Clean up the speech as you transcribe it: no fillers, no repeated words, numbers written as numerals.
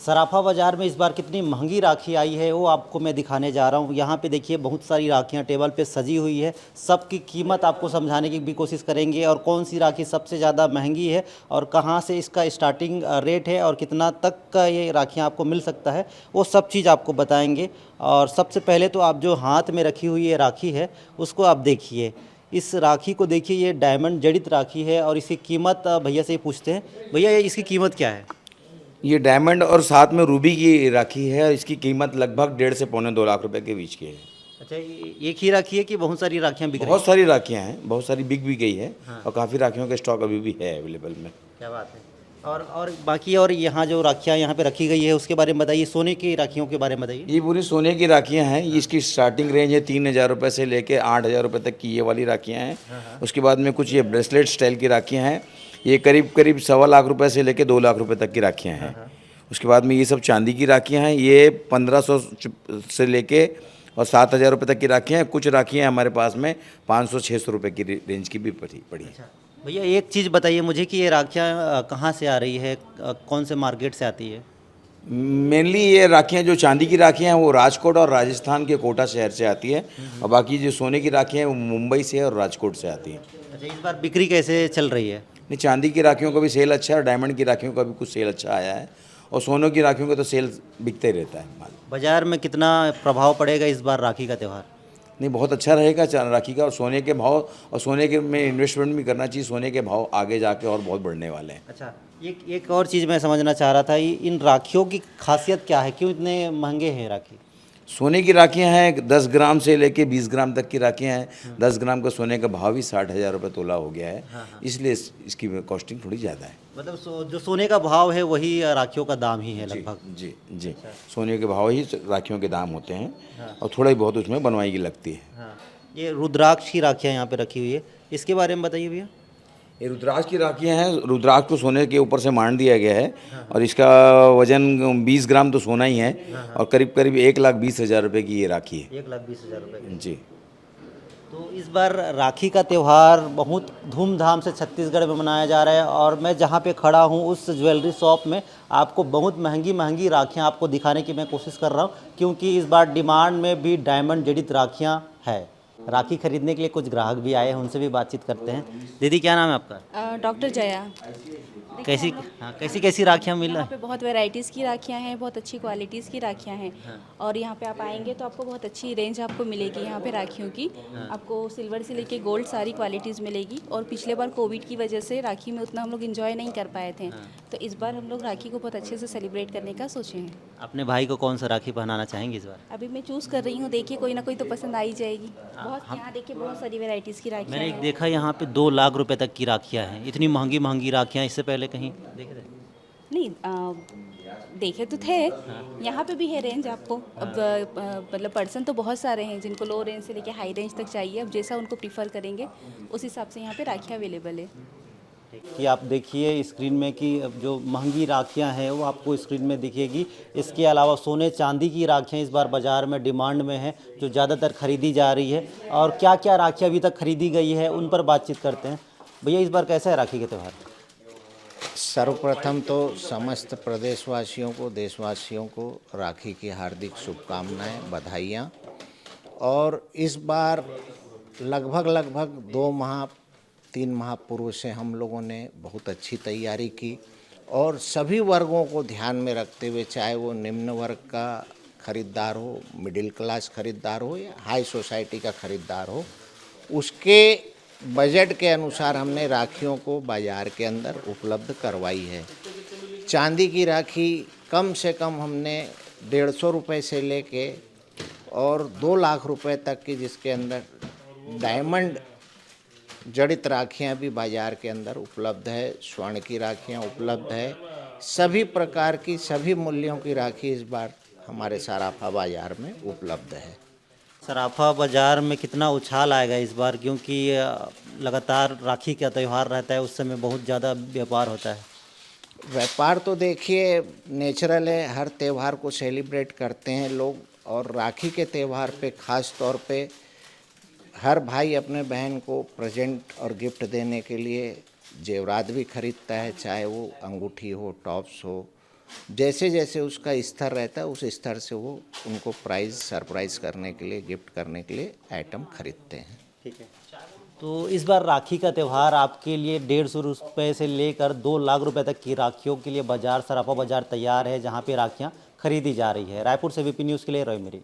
सराफा बाज़ार में इस बार कितनी महंगी राखी आई है वो आपको मैं दिखाने जा रहा हूँ। यहाँ पे देखिए बहुत सारी राखियाँ टेबल पे सजी हुई है। सबकी कीमत आपको समझाने की भी कोशिश करेंगे और कौन सी राखी सबसे ज़्यादा महंगी है और कहाँ से इसका स्टार्टिंग रेट है और कितना तक का ये राखियाँ आपको मिल सकता है, वो सब चीज़ आपको बताएंगे। और सबसे पहले तो आप जो हाथ में रखी हुई ये राखी है उसको आप देखिए। इस राखी को देखिए, ये डायमंड जड़ित राखी है और इसकी कीमत भैया से ही पूछते हैं। भैया ये इसकी कीमत क्या है? ये डायमंड और साथ में रूबी की राखी है। इसकी कीमत लगभग 1.5 से 2.25 लाख रुपए के बीच की है। अच्छा, ये एक ही राखी है कि बहुत सारी राखियाँ बिक रही हैं? बहुत सारी राखियाँ हैं, बहुत सारी बिक भी गई है हाँ। और काफ़ी राखियों का स्टॉक अभी भी है अवेलेबल में। क्या बात है। और बाकी और यहाँ जो राखियाँ यहाँ पे रखी गई है उसके बारे में बताइए, सोने की राखियों के बारे में बताइए। ये पूरी सोने की राखियाँ हैं। इसकी स्टार्टिंग रेंज है 3,000 रुपये से लेके 8,000 रुपये तक की ये वाली राखियाँ हैं। उसके बाद में कुछ ये ब्रेसलेट स्टाइल की राखियाँ हैं। ये करीब करीब 1.25 लाख रुपये से लेके 2 लाख रुपये तक की राखियाँ हैं। उसके बाद में ये सब चांदी की राखियाँ हैं। ये 1,500 से लेके और 7,000 रुपये तक की राखियाँ हैं। कुछ राखियाँ हमारे पास में 500-600 रुपये की रेंज की भी पड़ी है। भैया एक चीज़ बताइए मुझे कि ये राखियाँ कहाँ से आ रही है, कौन से मार्केट से आती है? मेनली ये राखियाँ जो चांदी की राखियाँ हैं वो राजकोट और राजस्थान के कोटा शहर से आती है और बाकी जो सोने की राखियाँ हैं वो मुंबई से और राजकोट से आती हैं। अच्छा, इस बार बिक्री कैसे चल रही है? नहीं, चांदी की राखियों का भी सेल अच्छा है और डायमंड की राखियों का भी कुछ सेल अच्छा आया है और सोनों की राखियों का तो सेल बिकता ही रहता है माल। बाज़ार में कितना प्रभाव पड़ेगा इस बार राखी का त्यौहार? नहीं, बहुत अच्छा रहेगा राखी का। और सोने के भाव और सोने के में इन्वेस्टमेंट भी करना चाहिए। सोने के भाव आगे जाके और बहुत बढ़ने वाले हैं। अच्छा, एक और चीज़ मैं समझना चाह रहा था, इन राखियों की खासियत क्या है, क्यों इतने महंगे हैं राखी? सोने की राखियाँ हैं 10 ग्राम से लेके 20 ग्राम तक की राखियाँ हैं। 10 ग्राम का सोने का भाव ही 60,000 रुपये तोला हो गया है। इसलिए इसकी कॉस्टिंग थोड़ी ज़्यादा है। मतलब जो सोने का भाव है वही राखियों का दाम ही है जी लगभग? जी जी। सोने के भाव ही राखियों के दाम होते हैं और थोड़ा ही बहुत उसमें बनवाई की लगती है। हाँ, ये रुद्राक्ष की राखियाँ यहाँ पे रखी हुई है, इसके बारे में बताइए भैया। ये रुद्राक्ष की राखियाँ हैं। रुद्राक्ष को सोने के ऊपर से मान दिया गया है और इसका वजन 20 ग्राम तो सोना ही है और करीब करीब 1,20,000 रुपये की ये राखी है। 1,20,000 रुपये। जी। तो इस बार राखी का त्यौहार बहुत धूमधाम से छत्तीसगढ़ में मनाया जा रहा है और मैं जहाँ पे खड़ा हूँ उस ज्वेलरी शॉप में आपको बहुत महंगी महंगी राखियाँ आपको दिखाने की मैं कोशिश कर रहा हूँ, क्योंकि इस बार डिमांड में भी डायमंड जड़ित राखियाँ है। राखी खरीदने के लिए कुछ ग्राहक भी आए हैं, उनसे भी बातचीत करते हैं। दीदी क्या नाम है आपका? डॉक्टर जया। कैसी, हाँ, कैसी कैसी राखियाँ मिल रहा यहाँ है? पे बहुत वैरायटीज़ की राखियाँ हैं, बहुत अच्छी क्वालिटीज़ की राखियाँ हैं। और यहाँ पे आप आएंगे तो आपको बहुत अच्छी रेंज आपको मिलेगी यहाँ पे राखियों की। आपको सिल्वर से लेके गोल्ड सारी क्वालिटीज़ मिलेगी। और पिछले बार कोविड की वजह से राखी में उतना हम लोग इन्जॉय नहीं कर पाए थे, तो इस बार हम लोग राखी को बहुत अच्छे से सेलिब्रेट करने का सोचे हैं। अपने भाई को कौन सा राखी पहनाना चाहेंगे इस बार? अभी मैं चूज़ कर रही हूँ, देखिए कोई ना कोई तो पसंद आ ही जाएगी। बहुत यहाँ देखिए बहुत सारी वैरायटीज़ की राखियाँ मैंने एक हैं। देखा यहाँ पे 2 लाख रुपए तक की राखियाँ हैं। इतनी महंगी महंगी राखियाँ इससे पहले कहीं देखे थे? नहीं, देखे तो थे। यहाँ पे भी है रेंज आपको। अब मतलब पर्सन तो बहुत सारे हैं जिनको लो रेंज से लेके हाई रेंज तक चाहिए। अब जैसा उनको प्रीफर करेंगे उस हिसाब से यहाँ पे राखियाँ अवेलेबल है। कि आप देखिए स्क्रीन में कि अब जो महंगी राखियां हैं वो आपको स्क्रीन में दिखेगी। इसके अलावा सोने चांदी की राखियां इस बार बाज़ार में डिमांड में हैं, जो ज़्यादातर खरीदी जा रही है। और क्या क्या राखियां अभी तक खरीदी गई है उन पर बातचीत करते हैं। भैया इस बार कैसा है राखी के त्यौहार? सर्वप्रथम तो समस्त प्रदेशवासियों को, देशवासियों को राखी की हार्दिक शुभकामनाएं, बधाइयाँ। और इस बार लगभग 2 माह 3 माह पूर्व से हम लोगों ने बहुत अच्छी तैयारी की और सभी वर्गों को ध्यान में रखते हुए, चाहे वो निम्न वर्ग का खरीदार हो, मिडिल क्लास खरीदार हो या हाई सोसाइटी का खरीदार हो, उसके बजट के अनुसार हमने राखियों को बाज़ार के अंदर उपलब्ध करवाई है। चांदी की राखी कम से कम हमने 150 रुपये से लेके और 2 लाख रुपए तक की, जिसके अंदर डायमंड जड़ित राखियां भी बाज़ार के अंदर उपलब्ध है। स्वर्ण की राखियां उपलब्ध है। सभी प्रकार की, सभी मूल्यों की राखी इस बार हमारे सराफा बाज़ार में उपलब्ध है। सराफा बाज़ार में कितना उछाल आएगा इस बार, क्योंकि लगातार राखी का त्यौहार रहता है, उस समय बहुत ज़्यादा व्यापार होता है। व्यापार तो देखिए नेचुरल है, हर त्यौहार को सेलिब्रेट करते हैं लोग। और राखी के त्यौहार पे ख़ास तौर पे हर भाई अपने बहन को प्रेजेंट और गिफ्ट देने के लिए जेवरात भी खरीदता है, चाहे वो अंगूठी हो, टॉप्स हो, जैसे जैसे उसका स्तर रहता है उस स्तर से वो उनको प्राइज़ सरप्राइज़ करने के लिए, गिफ्ट करने के लिए आइटम खरीदते हैं। ठीक है। तो इस बार राखी का त्यौहार आपके लिए 150 रुपये से लेकर 2 लाख रुपए तक की राखियों के लिए बाजार सराफा बाजार तैयार है, जहां पे राखियां खरीदी जा रही है। रायपुर से वीपी न्यूज़ के लिए रॉय मेरी।